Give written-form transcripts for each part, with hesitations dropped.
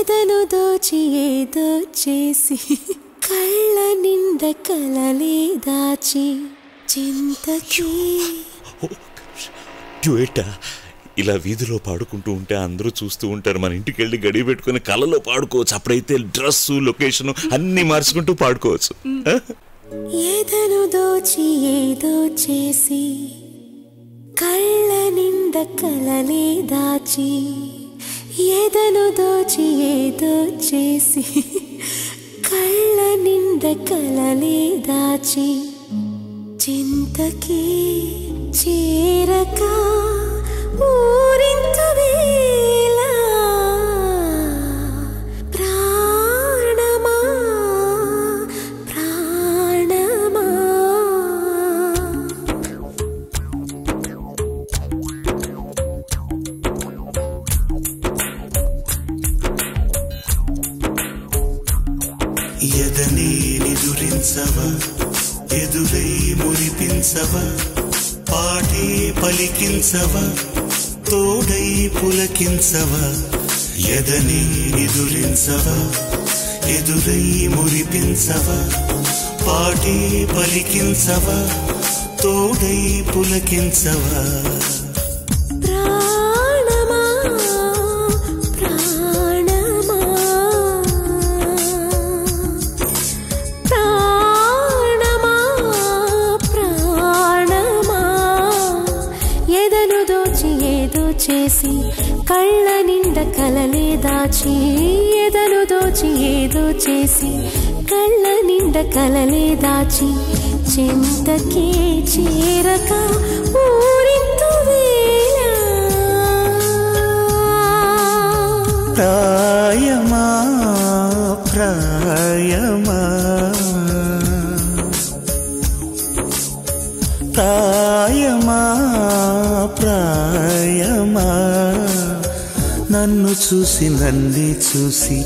ఎదను దోచి ఏదో చేసి కళ్ళ నిండ కలలే దాచి చింతకి డ్యూయెట్టా ఇలా వీధిలో పాడుకుంటూ ఉంటే అందరూ చూస్తూ ఉంటారు. మన ఇంటికి వెళ్ళి గడియ పెట్టుకుని కళలో పాడుకోవచ్చు. అప్పుడైతే డ్రెస్సు లొకేషన్ అన్ని మార్చుకుంటూ పాడుకోవచ్చు. ఎదను దోచి ఏదో చేసి కళ్ళ నిండ కలలే దాచి ఎదను దోచి ఏదో చేసి కళ్ళ నిండ కలలే దాచి చింతకి చేరక ఊరింతు వేళ ప్రాణమా ప్రాణమా ఎదనే నిదురించవా ఎదురై మురిపించవా పాటే పలికించవా తోడై పులకించవా ఎదనే నిదురించవా ఎదురై మురిపించవా పాటే పలికించవా తోడై పులకించవా చేసి కళ్ళ నిండ కలలే దాచి ఎదను దోచి ఏదో చేసి కళ్ళ నిండ కలలే దాచి చింతకే చేరక ఊరింతు వేళ ప్రాయమా ప్రాయమా ప్రాయమా ప్రాయమా నన్ను చూసి నన్నే చూసి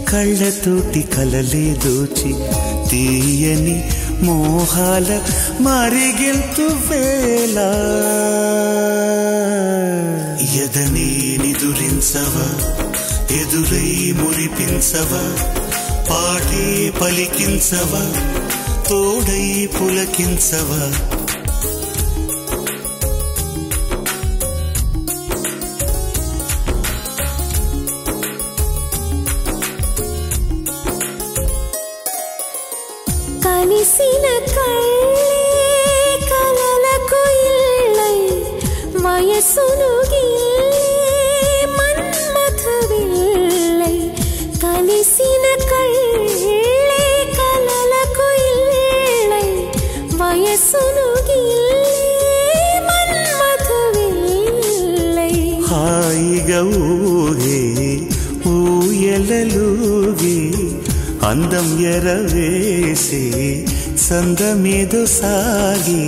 కళ్ళతోటి కలలే దోచి తీయని మోహాల మరిగింతు వేళ ఎదనే నిదురించవా ఎదురై మురిపించవా పాటే పలికించవా తోడై పులకించవా కలిసిన కళ్ళే కలలకు ఇల్లై వయసును గిల్లే మన్మథ విల్లై కలిసిన కళ్ళే కలలకు ఇల్లై వయసును గిల్లే మన్మథ విల్లై హాయిగా ఊగే ఊయలలుగే అందం ఎరవేసి సందమేదో సాగి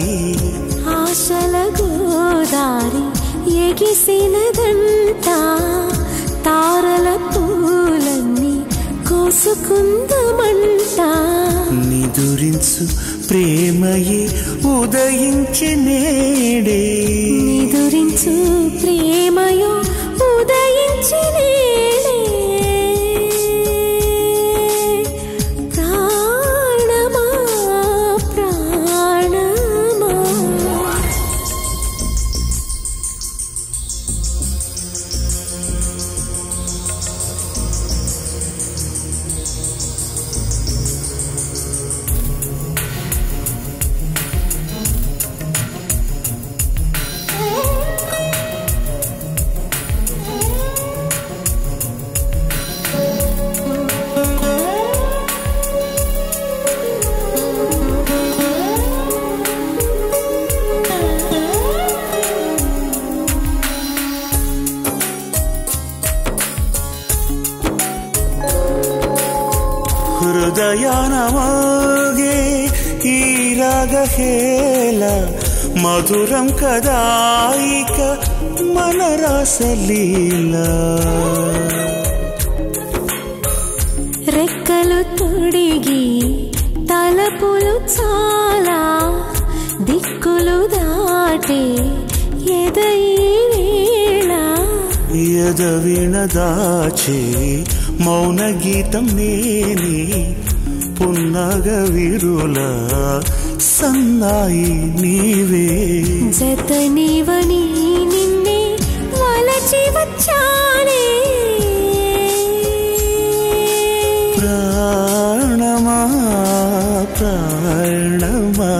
ఆశల గోదారి ఎగిసినదంట తారల పూలన్నీ కోసుకుందమంట నిదురించు ప్రేమయే ఉదయించే నేడే నిదురించు ప్రేమయో ఉదయించే నేడే హృదయానమాగే ఈ రాగహేళ మధురం కదాయిక మన రాసలీల రెక్కలు తొడిగి తలపులు చాలా దిక్కులు దాటే ఎదై వేళ ఎదవిణ దాచే మౌన గీతం నేనే పున్నగ విరుల సన్నాయి నీవే జతనివని నిన్నే వలచి వచ్చానే ప్రాణమా ప్రాణమా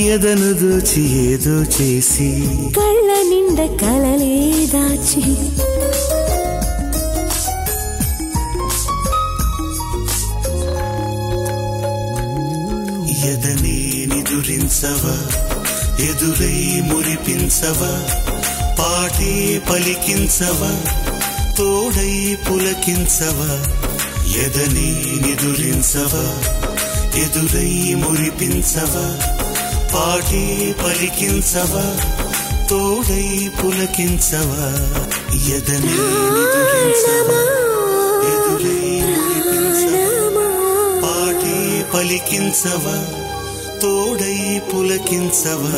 ఎదను దోచి ఏదో చేసి కళ్ళ నిండ కలలే దాచి ఎదనే నిదురించవా ఎదురై మురిపించవా పాటే పలికించవా తోడై పులకించవా ఎదనే నిదురించవా ఎదురై మురిపించవా పాటే పలికించవా తోడై పులకించవా ఎదనే నిదురించవా ఎదురై మురిపించవా పాటే పలికించవా తోడై పులకించవా